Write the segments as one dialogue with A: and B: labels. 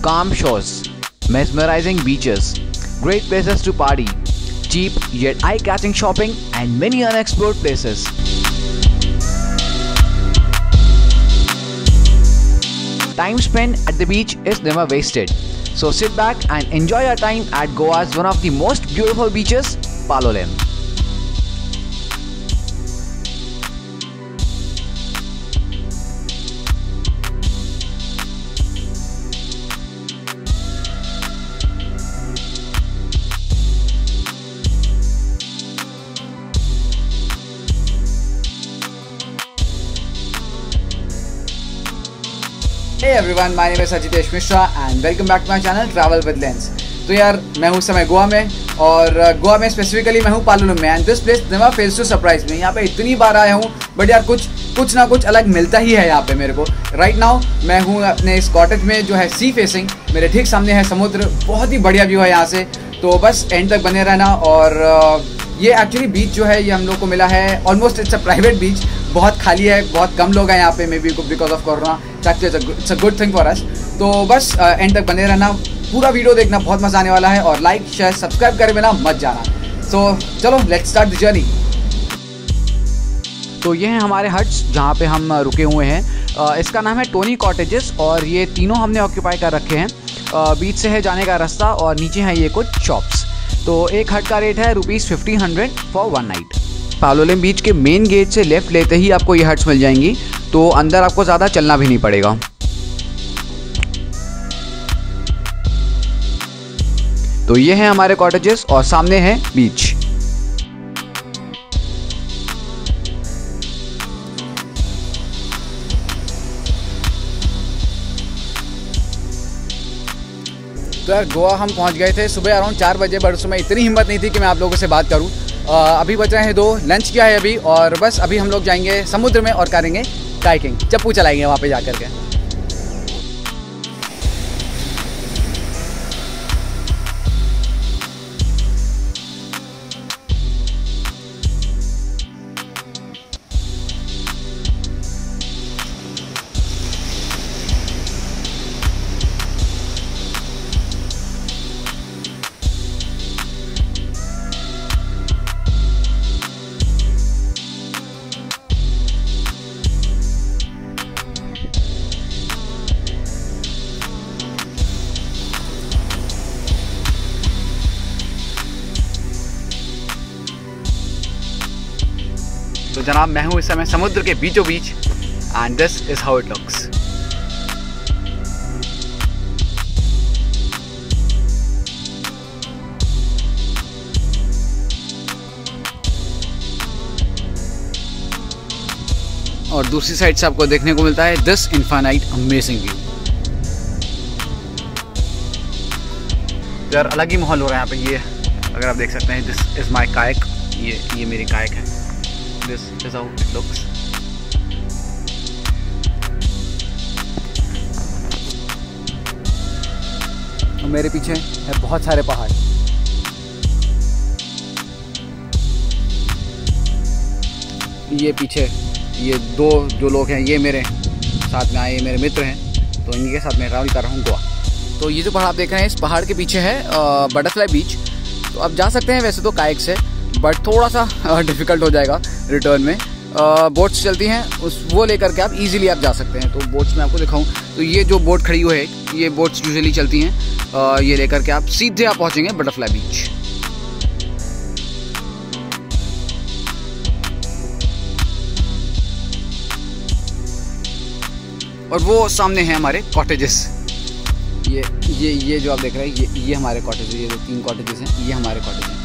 A: calm shores, mesmerizing beaches, great places to party, cheap yet eye-catching shopping, and many unexplored places. Time spent at the beach is never wasted. So sit back and enjoy your time at Goa's one of the most beautiful beaches, Palolem.
B: Hey everyone, my name is Ajitesh Mishra and welcome back to my channel Travel with Lens. तो यार मैं हूँ इस समय गोवा में और गोवा में specifically मैं हूँ पालोलम में and this place never fails to surprise me. यहाँ पे इतनी बार आया हूँ बट यार कुछ ना कुछ अलग मिलता ही है यहाँ पे मेरे को। राइट नाउ मैं हूँ अपने इस कॉटेज में जो है सी फेसिंग, मेरे ठीक सामने है समुद्र, बहुत ही बढ़िया व्यू है यहाँ से। तो बस एंड तक बने रहना। और ये एक्चुअली बीच जो है ये हम लोग को मिला है, almost it's a private beach, बहुत खाली है, बहुत कम लोग हैं यहाँ पे, may be because of corona. It's a good thing for us. तो बस एंड तक बने रहना, पूरा वीडियो देखना, बहुत मजा आने वाला है और लाइक शेयर सब्सक्राइब करे बिना मत जाना। सो चलो लेट्स स्टार्ट द जर्नी।
A: तो ये हैं हमारे हट्स जहाँ पे हम रुके हुए हैं। इसका नाम है टोनी कॉटेजेस और ये तीनों हमने ऑक्यूपाई कर रखे हैं। बीच से है जाने का रास्ता और नीचे हैं ये कुछ शॉप्स। तो एक हट का रेट है ₹1500 फॉर 1 नाइट। पालोलेम बीच के मेन गेट से लेफ़्ट लेते ही आपको ये हट्स मिल जाएंगी, तो अंदर आपको ज़्यादा चलना भी नहीं पड़ेगा। तो ये हैं हमारे कॉटेजेस और सामने है बीच।
B: तो यार गोवा हम पहुंच गए थे सुबह अराउंड 4 बजे, बट उसमें इतनी हिम्मत नहीं थी कि मैं आप लोगों से बात करूं। अभी बज रहे हैं 2, लंच किया है अभी और बस अभी हम लोग जाएंगे समुद्र में और करेंगे काइकिंग, चप्पू चलाएंगे वहाँ पे जाकर के।
A: तो जनाब मैं हूँ इस समय समुद्र के बीचों बीच and this is how it looks. और दूसरी साइड से आपको देखने को मिलता है दिस इनफाइनाइट अमेजिंग व्यू। यार अलग ही माहौल हो रहा है यहाँ पे। ये अगर आप देख सकते हैं, दिस इज माई कायक, ये मेरी कायक है। This is how it looks.
B: और मेरे पीछे है बहुत सारे पहाड़। ये पीछे ये 2 जो लोग हैं ये मेरे साथ में आए, ये मेरे मित्र हैं, तो इन्हीं के साथ मैं ट्रैवल कर रहा हूँ गोवा। तो ये जो पहाड़ आप देख रहे हैं, इस पहाड़ के पीछे है बटरफ्लाई बीच। तो आप जा सकते हैं वैसे तो काइक से, बट थोड़ा सा डिफ़िकल्ट हो जाएगा रिटर्न में। बोट्स चलती हैं, वो लेकर के आप इजीली आप जा सकते हैं। तो बोट्स में आपको दिखाऊं तो ये जो बोट खड़ी हुई है, ये बोट्स यूजुअली चलती हैं। ये लेकर के आप सीधे आप पहुंचेंगे बटरफ्लाई बीच। और वो सामने हैं हमारे कॉटेजेस। ये जो आप देख रहे हैं ये हमारे कॉटेज, ये जो 3 कॉटेजेस हैं ये हमारे कॉटेज हैं।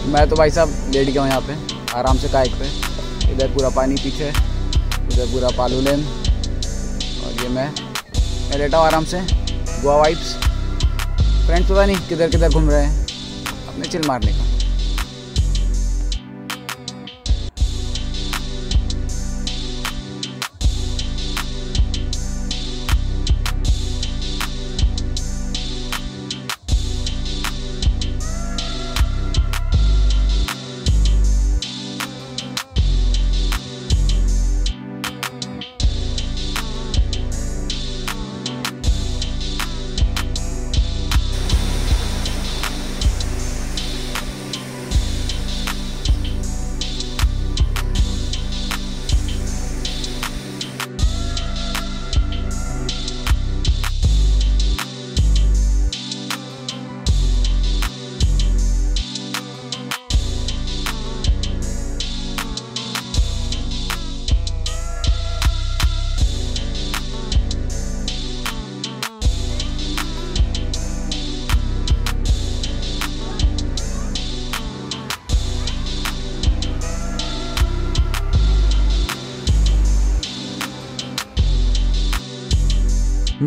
B: मैं तो भाई साहब लेट गया हूँ यहाँ पे आराम से काइक पे। इधर पूरा पानी पीछे, इधर पूरा पालोलेम और ये मैं लेटा हूँ आराम से। गोवा वाइब्स। फ्रेंड्स पता नहीं किधर किधर घूम रहे हैं अपने चिल मारने का।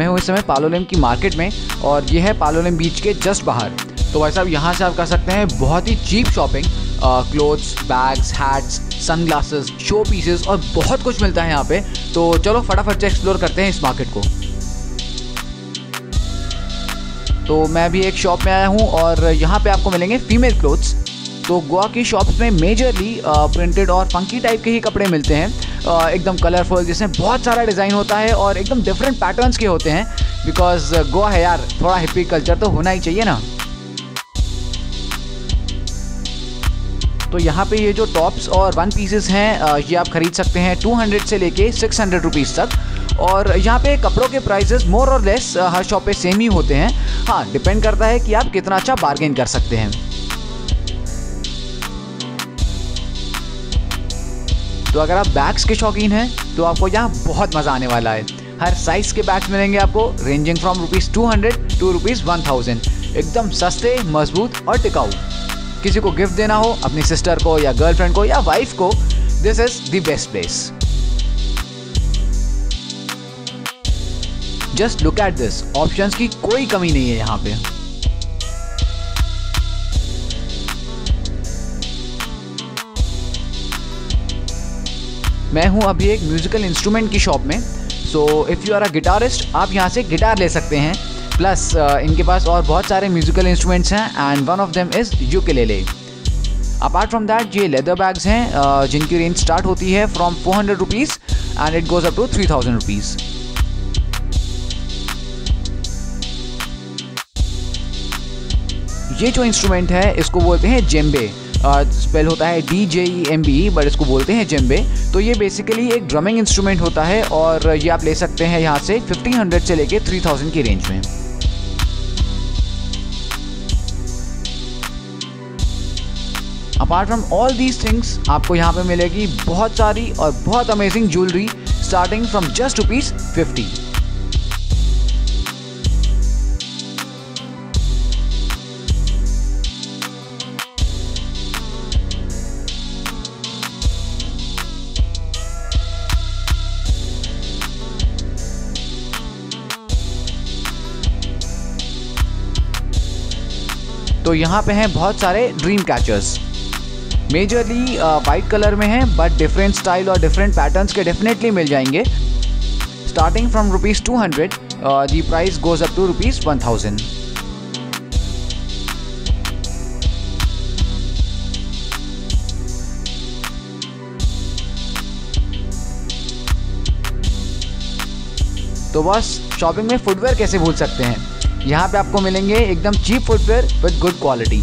A: मैं हूँ इस समय पालोलेम की मार्केट में और ये है पालोलेम बीच के जस्ट बाहर। तो भाई साहब यहाँ से आप कर सकते हैं बहुत ही cheap shopping, clothes, bags, hats, sunglasses, show pieces और बहुत कुछ मिलता है यहाँ पे। तो चलो फटाफट से एक्सप्लोर करते हैं इस मार्केट को। तो मैं भी एक शॉप में आया हूँ और यहाँ पे आपको मिलेंगे फीमेल क्लोथ्स। तो गोवा की शॉप्स में मेजरली प्रिंटेड और फंकी टाइप के ही कपड़े मिलते हैं, एकदम कलरफुल, जिसमें बहुत सारा डिज़ाइन होता है और एकदम डिफरेंट पैटर्न्स के होते हैं। बिकॉज गोवा है यार, थोड़ा हिप्पी कल्चर तो होना ही चाहिए ना। तो यहाँ पे ये जो टॉप्स और वन पीसेस हैं ये आप खरीद सकते हैं 200 से लेके 600 रुपीज़ तक। और यहाँ पे कपड़ों के प्राइसेस मोर और लेस हर शॉप पे सेम ही होते हैं। हाँ, डिपेंड करता है कि आप कितना अच्छा बार्गेन कर सकते हैं। तो अगर आप बैग्स के शौकीन हैं तो आपको यहाँ बहुत मज़ा आने वाला है। हर साइज़ के बैग्स मिलेंगे आपको, रेंजिंग फ्रॉम ₹200 टू ₹1000। एकदम सस्ते, मजबूत और टिकाऊ। किसी को गिफ्ट देना हो, अपनी सिस्टर को या गर्लफ्रेंड को या वाइफ को, this is the best place. Just look at this, options की कोई कमी नहीं है यहाँ पे। मैं हूँ अभी एक म्यूजिकल इंस्ट्रूमेंट की शॉप में। So if you are a guitarist, आप यहाँ से गिटार ले सकते हैं। प्लस इनके पास और बहुत सारे म्यूजिकल इंस्ट्रूमेंट्स हैं and one of them is ukulele. Apart from that ये लेदर बैग्स हैं जिनकी रेंज स्टार्ट होती है from 400 rupees and it goes up to 3000 rupees. ये जो इंस्ट्रूमेंट है इसको बोलते हैं जेम्बे। स्पेल होता है DJEMBE, बट इसको बोलते हैं जेम्बे। तो ये बेसिकली एक ड्रमिंग इंस्ट्रूमेंट होता है और ये आप ले सकते हैं यहाँ से 1500 से लेके 3000 की रेंज में। Apart from all these things, आपको यहाँ पे मिलेगी बहुत सारी और बहुत amazing jewellery starting from just ₹50। तो यहाँ पे हैं बहुत सारे dream catchers, majorly white colour में हैं, बट डिफरेंट स्टाइल और डिफरेंट पैटर्न्स के डेफिनेटली मिल जाएंगे। Starting from ₹200, the price goes up to ₹1000। तो बस शॉपिंग में फुटवेयर कैसे भूल सकते हैं। यहाँ पे आपको मिलेंगे एकदम cheap footwear with good quality.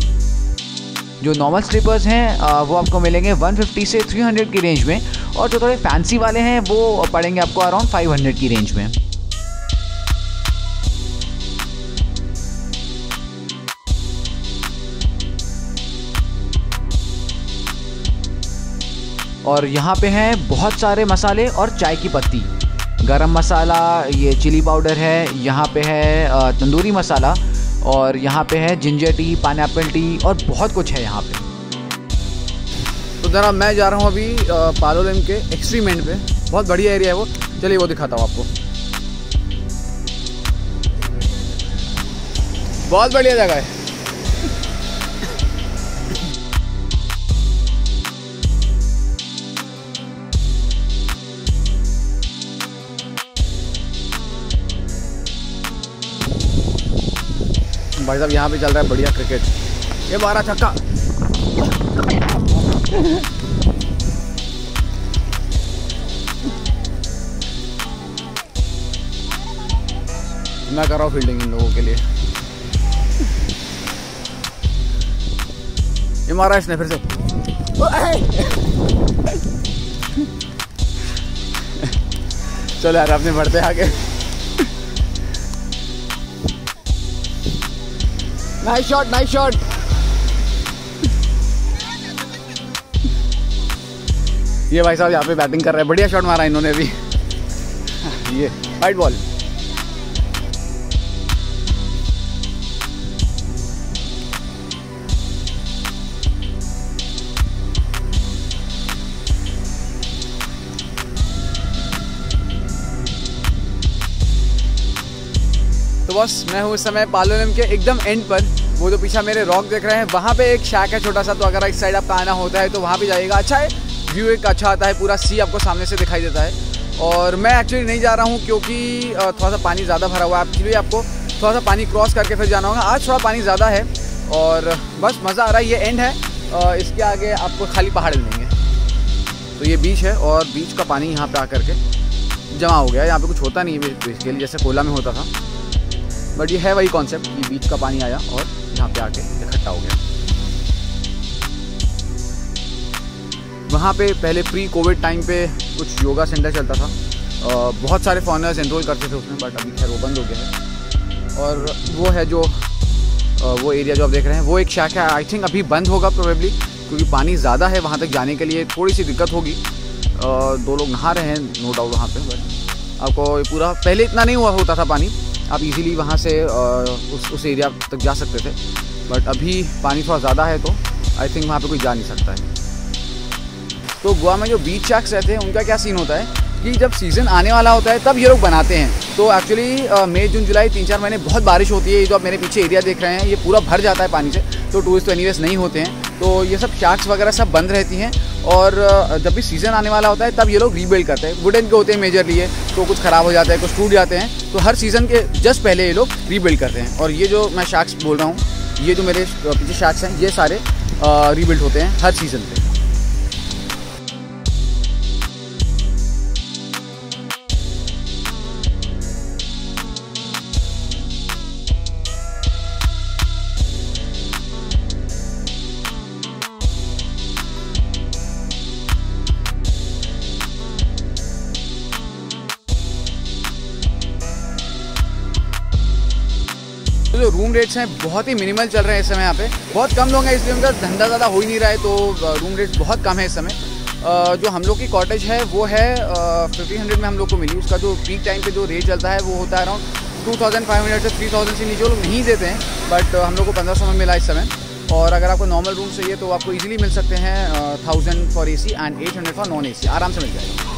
A: जो नॉर्मल स्लीपर्स हैं वो आपको मिलेंगे 150 से 300 की रेंज में, और जो थोड़े फैंसी वाले हैं वो पड़ेंगे आपको अराउंड 500 की रेंज में। और यहाँ पे हैं बहुत सारे मसाले और चाय की पत्ती, गरम मसाला, ये चिली पाउडर है, यहाँ पे है तंदूरी मसाला, और यहाँ पे है जिंजर टी, पाइनएप्पल टी और बहुत कुछ है यहाँ पे।
B: तो जरा मैं जा रहा हूँ अभी पालोलेम के एक्सट्रीम एंड पे, बहुत बढ़िया एरिया है वो, चलिए वो दिखाता हूँ आपको। बहुत बढ़िया जगह है। भाई साहब यहाँ पे चल रहा है बढ़िया क्रिकेट, ये 12 छक्का। मैं कर रहा हूँ फील्डिंग इन लोगों के लिए। ये मारा इसने फिर से। चलो यार अपने बढ़ते आगे। Nice shot, nice shot. ये भाई साहब यहाँ पे बैटिंग कर रहे हैं, बढ़िया शॉट मारा इन्होंने भी। ये वाइट बॉल। तो बस मैं हूँ इस समय पालोलेम के एकदम एंड पर। वो जो पीछे मेरे रॉक देख रहे हैं वहाँ पे एक शैक है छोटा सा, तो अगर इस साइड आपका आना होता है तो वहाँ पे जाइएगा। अच्छा है, व्यू एक अच्छा आता है, पूरा सी आपको सामने से दिखाई देता है। और मैं एक्चुअली नहीं जा रहा हूँ क्योंकि थोड़ा सा पानी ज़्यादा भरा हुआ है, एक्चुअली आपको थोड़ा सा पानी क्रॉस करके फिर जाना होगा। आज थोड़ा पानी ज़्यादा है और बस मज़ा आ रहा है। ये एंड है, इसके आगे आपको खाली पहाड़ मिलेंगे। तो ये बीच है और बीच का पानी यहाँ पे आकर के जमा हो गया। यहाँ पे कुछ होता नहीं है बेसिकली, जैसे कोला में होता था, बट ये है वही कॉन्सेप्ट कि बीच का पानी आया और यहाँ पे आके इकट्ठा हो गया। वहाँ पे पहले प्री कोविड टाइम पे कुछ योगा सेंटर चलता था, बहुत सारे फॉरेनर्स एनरोल करते थे उसमें, बट अभी खैर वो बंद हो गया है। और वो है जो वो एरिया जो आप देख रहे हैं वो एक शैक है, आई थिंक अभी बंद होगा प्रोबेबली, क्योंकि पानी ज़्यादा है, वहाँ तक जाने के लिए थोड़ी सी दिक्कत होगी। 2 लोग नहा रहे हैं नो डाउट वहाँ पे, बट आपको पूरा पहले इतना नहीं हुआ होता था पानी, आप इजीली वहाँ से उस एरिया तक जा सकते थे, बट अभी पानी थोड़ा ज़्यादा है तो आई थिंक वहाँ पे कोई जा नहीं सकता है। तो गोवा में जो बीच शैक्स रहते हैं उनका क्या सीन होता है कि जब सीज़न आने वाला होता है तब ये लोग बनाते हैं। तो एक्चुअली मई जून जुलाई 3-4 महीने बहुत बारिश होती है। ये जो आप मेरे पीछे एरिया देख रहे हैं ये पूरा भर जाता है पानी से, तो टूरिस्ट तो एनीवेज नहीं होते हैं, तो ये सब शैक्स वगैरह सब बंद रहती हैं। और जब भी सीज़न आने वाला होता है तब ये लोग रीबिल्ड करते हैं। वुडन के होते हैं मेजरली ये, तो कुछ ख़राब हो जाता है, कुछ टूट जाते हैं, तो हर सीज़न के जस्ट पहले ये लोग रीबिल्ड करते हैं। और ये जो मैं शैक्स बोल रहा हूँ, ये जो मेरे पीछे शैक्स हैं ये सारे रीबिल्ड होते हैं हर सीज़न पे। जो रूम रेट्स हैं बहुत ही मिनिमल चल रहे हैं इस समय। यहाँ पे बहुत कम लोग हैं इसलिए उनका धंधा ज़्यादा हो ही नहीं रहा है, तो रूम रेट्स बहुत कम है इस समय। जो हम लोग की कॉटेज है वो है 1500 में हम लोग को मिली। उसका जो पीक टाइम पे जो रेट चलता है वो होता है अराउंड 2500 से 3000 से नीचे लोग नहीं देते हैं, बट हम लोग को 1500 में मिला इस समय। और अगर आपको नॉर्मल रूम चाहिए तो आपको इजीली मिल सकते हैं 1000 for AC and 800 for non AC, आराम से मिल जाएगा।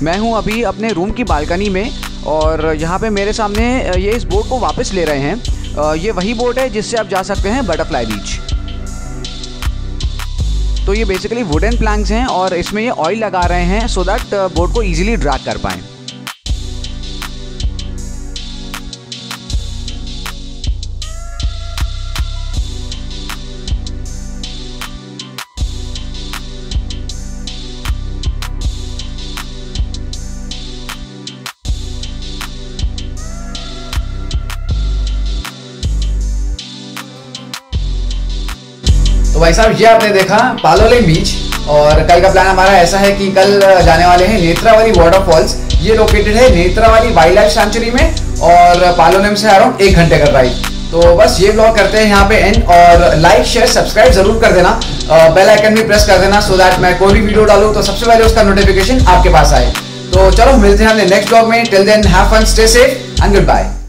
B: मैं हूं अभी अपने रूम की बालकनी में और यहाँ पे मेरे सामने ये इस बोट को वापस ले रहे हैं। ये वही बोट है जिससे आप जा सकते हैं बटरफ्लाई बीच। तो ये बेसिकली वुडन प्लैंक्स हैं और इसमें ये ऑयल लगा रहे हैं सो दैट बोट को ईजिली ड्रैग कर पाएँ। तो भाई साहब ये आपने देखा पालोलेम बीच, और कल का प्लान हमारा ऐसा है कि कल जाने वाले हैं नेत्रावली वाटरफॉल्स। ये लोकेटेड है नेत्रावली वाइल्ड लाइफ सैंक्चुरी में और पालोलेम से अराउंड 1 घंटे का ड्राइव। तो बस ये ब्लॉग करते हैं यहाँ पे एंड, और लाइक शेयर सब्सक्राइब जरूर कर देना, बेल आइकन भी प्रेस कर देना सो दैट मैं कोई भी वीडियो डालूँ तो सबसे पहले उसका नोटिफिकेशन आपके पास आए। तो चलो मिलते हैं अपने नेक्स्ट ब्लॉग में। Till then have fun, stay safe and good bye.